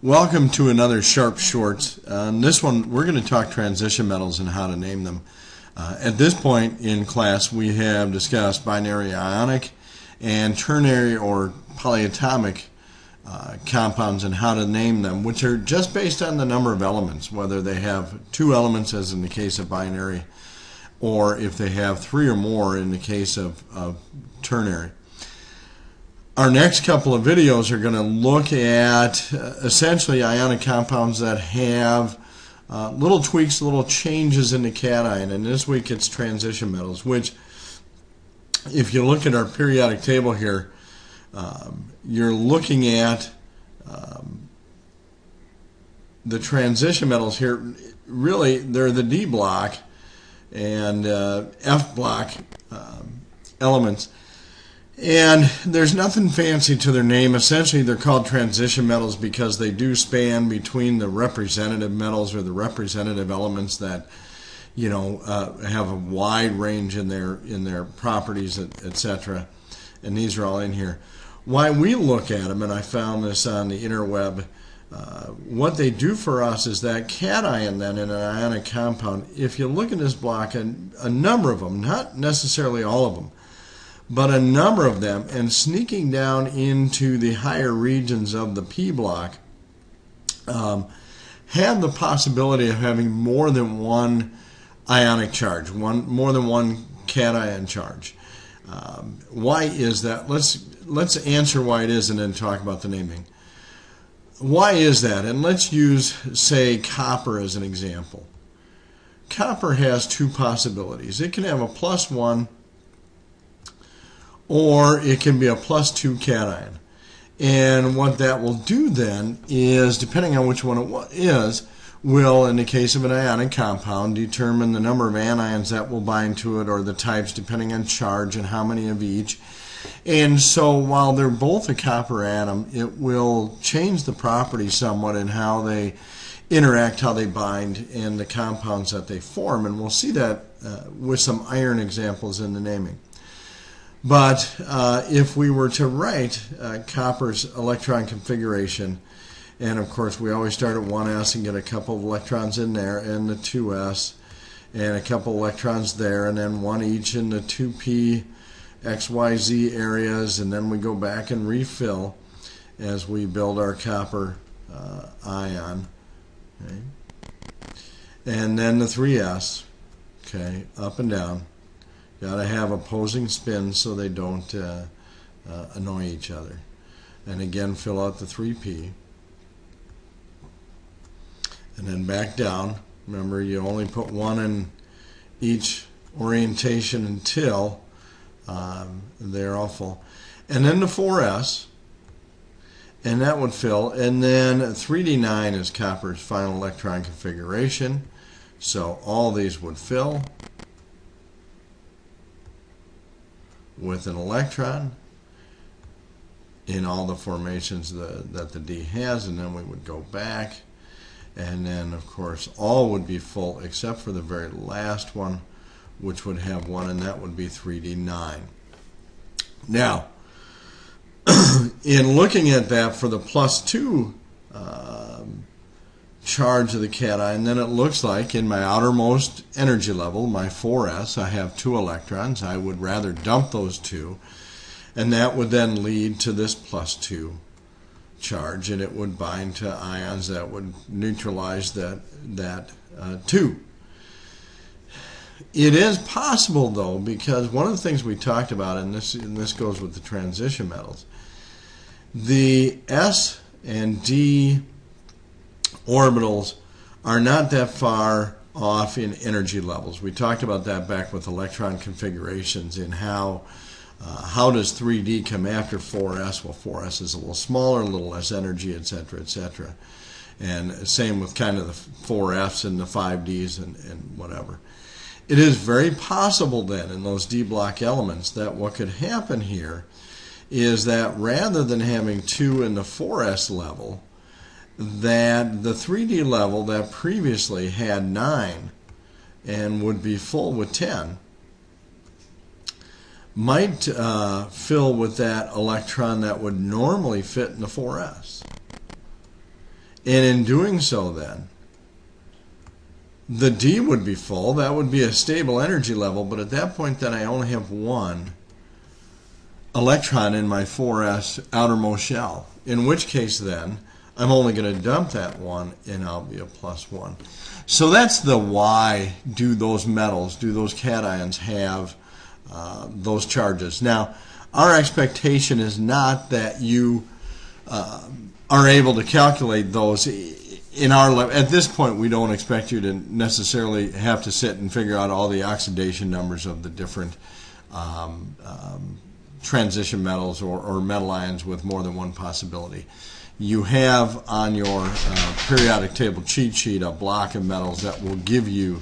Welcome to another Sharp Shorts. On this one, we're going to talk transition metals and how to name them. At this point in class, we have discussed binary ionic and ternary or polyatomic compounds and how to name them, which are just based on the number of elements, whether they have 2 elements, as in the case of binary, or if they have 3 or more in the case of ternary. Our next couple of videos are going to look at essentially ionic compounds that have little tweaks, little changes in the cation, and this week it's transition metals, which if you look at our periodic table here, you're looking at the transition metals here. Really, they're the D block and F block elements. And there's nothing fancy to their name. Essentially, they're called transition metals because they do span between the representative metals or the representative elements that, have a wide range in their properties, etc. And these are all in here. Why we look at them, and I found this on the interweb, what they do for us is that cation then in an ionic compound, if you look at this block, a number of them, not necessarily all of them, but a number of them, and sneaking down into the higher regions of the P block, have the possibility of having more than one ionic charge, more than one cation charge. Why is that? Let's answer why it is and then talk about the naming. Why is that? And let's use, say, copper as an example. Copper has 2 possibilities. It can have a +1, or it can be a +2 cation. And what that will do then is, depending on which one it is, will, in the case of an ionic compound, determine the number of anions that will bind to it, or the types depending on charge and how many of each. And so while they're both a copper atom, it will change the property somewhat in how they interact, how they bind, and the compounds that they form. And we'll see that with some iron examples in the naming. But if we were to write copper's electron configuration, and of course we always start at 1s and get a couple of electrons in there, and the 2s, and a couple electrons there, and then 1 each in the 2p, xyz areas, and then we go back and refill as we build our copper ion. Okay. And then the 3s, okay, up and down. Got to have opposing spins so they don't annoy each other. And again, fill out the 3p. And then back down. Remember, you only put 1 in each orientation until they're all full. And then the 4s, and that would fill. And then 3d9 is copper's final electron configuration. So all these would fill with an electron in all the formations that the D has, and then we would go back, and then of course all would be full except for the very last one, which would have 1, and that would be 3d9. Now, in looking at that for the +2 charge of the cation, then it looks like in my outermost energy level, my 4s, I have 2 electrons. I would rather dump those 2, and that would then lead to this +2 charge, and it would bind to ions that would neutralize that 2. It is possible, though, because one of the things we talked about, and this goes with the transition metals, the S and D orbitals are not that far off in energy levels. We talked about that back with electron configurations and how does 3D come after 4s? Well, 4s is a little smaller, a little less energy, etc., etc. And same with kind of the 4fs and the 5ds and whatever. It is very possible then in those D block elements that what could happen here is that rather than having 2 in the 4s level, that the 3D level that previously had 9 and would be full with 10 might fill with that electron that would normally fit in the 4s. And in doing so then, the D would be full. That would be a stable energy level, but at that point then I only have one electron in my 4s outermost shell, in which case then I'm only going to dump that one and I'll be a +1. So that's the why do those metals, do those cations have those charges. Now, our expectation is not that you are able to calculate those in our lab. At this point, we don't expect you to necessarily have to sit and figure out all the oxidation numbers of the different transition metals or metal ions with more than one possibility. You have on your periodic table cheat sheet a block of metals that will give you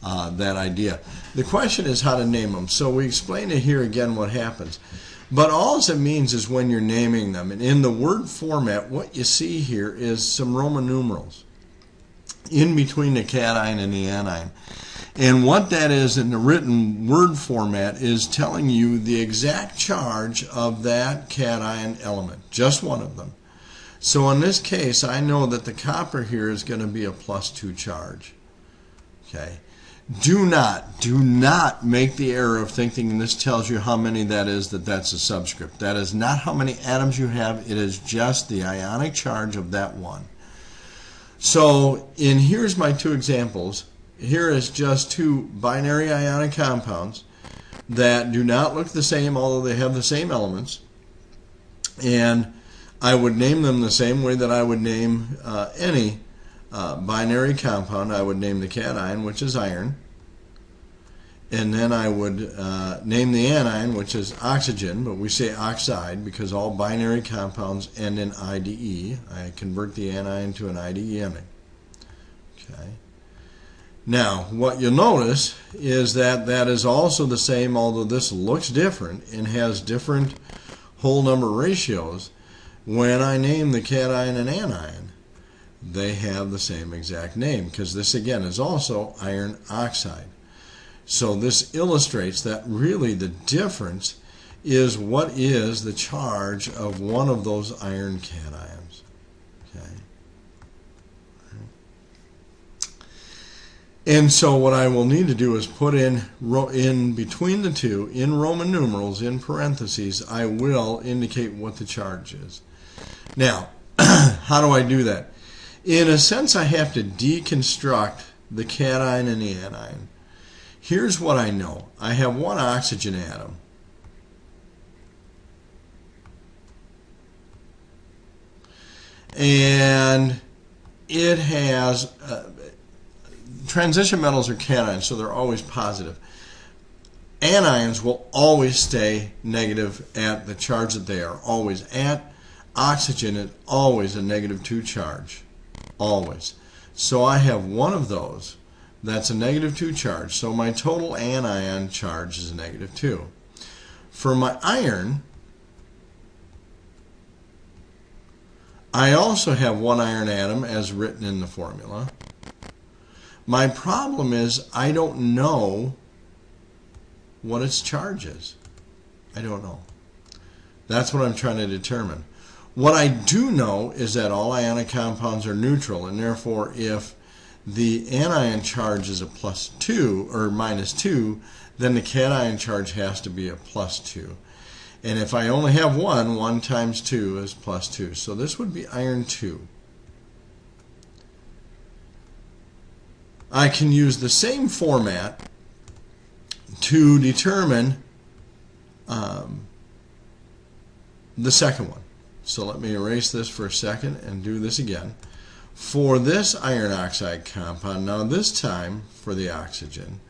that idea. The question is how to name them. So we explain it here again what happens. But all it means is when you're naming them. And in the word format, what you see here is some Roman numerals in between the cation and the anion. And what that is in the written word format is telling you the exact charge of that cation element, just one of them. So in this case, I know that the copper here is going to be a +2 charge. Okay. Do not make the error of thinking this tells you how many that is, that's a subscript. That is not how many atoms you have. It is just the ionic charge of that one. So here's my two examples. Here is just two binary ionic compounds that do not look the same, although they have the same elements. And I would name them the same way that I would name any binary compound. I would name the cation, which is iron, and then I would name the anion, which is oxygen, but we say oxide because all binary compounds end in IDE. I convert the anion to an IDE ending. Okay. Now, what you'll notice is that that is also the same, although this looks different and has different whole number ratios. When I name the cation and anion, they have the same exact name because this again is also iron oxide. So this illustrates that really the difference is what is the charge of one of those iron cations. Okay. And so what I will need to do is put in between the two, in Roman numerals, in parentheses, I will indicate what the charge is. Now, how do I do that? In a sense, I have to deconstruct the cation and the anion. Here's what I know. I have one oxygen atom. And it has, transition metals are cations, so they're always positive. Anions will always stay negative at the charge that they are always at. Oxygen is always a -2 charge. Always. So I have one of those that's a -2 charge. So my total anion charge is -2. For my iron, I also have one iron atom as written in the formula. My problem is I don't know what its charge is. I don't know. That's what I'm trying to determine. What I do know is that all ionic compounds are neutral, and therefore if the anion charge is a +2 or -2, then the cation charge has to be a +2. And if I only have one, 1 times 2 is +2. So this would be iron 2. I can use the same format to determine the second one. So let me erase this for a second and do this again. For this iron oxide compound, now this time for the oxygen,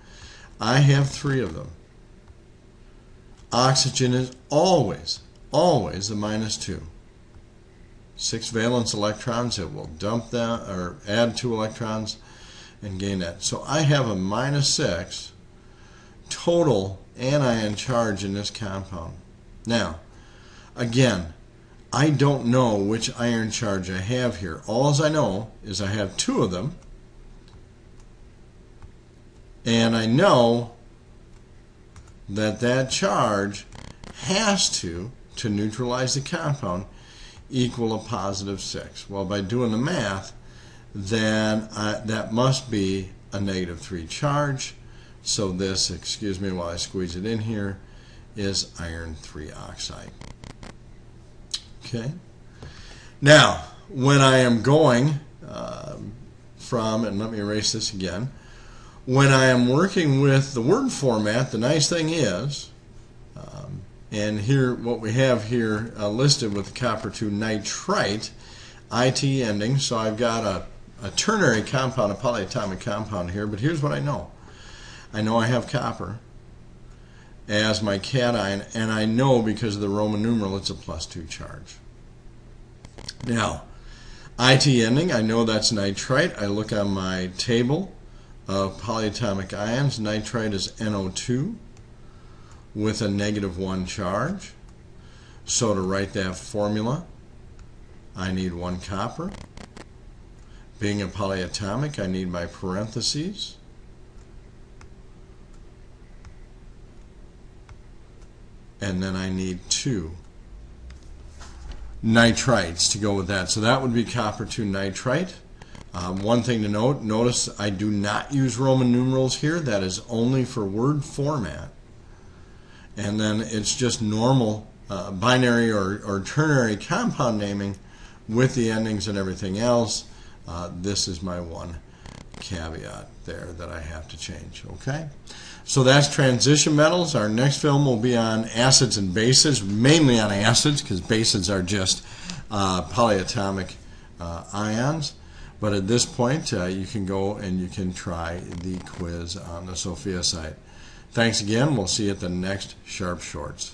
I have 3 of them. Oxygen is always a -2. 6 valence electrons, it will dump that or add 2 electrons and gain that. So I have a -6 total anion charge in this compound. Now, again, I don't know which iron charge I have here. All I know is I have 2 of them, and I know that that charge has to neutralize the compound, equal a +6. Well, by doing the math, then that must be a -3 charge. So this, excuse me while I squeeze it in here, is iron 3 oxide. Okay. Now, when I am going from, and let me erase this again, when I am working with the word format, the nice thing is, and here what we have here listed with the copper 2 nitrite, IT ending, so I've got a ternary compound, a polyatomic compound here, but here's what I know. I know I have copper as my cation, and I know because of the Roman numeral it's a +2 charge. Now, IT ending, I know that's nitrite. I look on my table of polyatomic ions. Nitrite is NO2 with a -1 charge. So to write that formula, I need 1 copper. Being a polyatomic, I need my parentheses. And then I need 2 nitrites to go with that. So that would be copper 2 nitrite. One thing to note, notice I do not use Roman numerals here. That is only for word format. And then it's just normal binary or ternary compound naming with the endings and everything else. This is my one caveat there that I have to change. Okay, so that's transition metals. Our next film will be on acids and bases, mainly on acids because bases are just polyatomic ions. But at this point, you can go and you can try the quiz on the Sophia site. Thanks again. We'll see you at the next Sharp Shorts.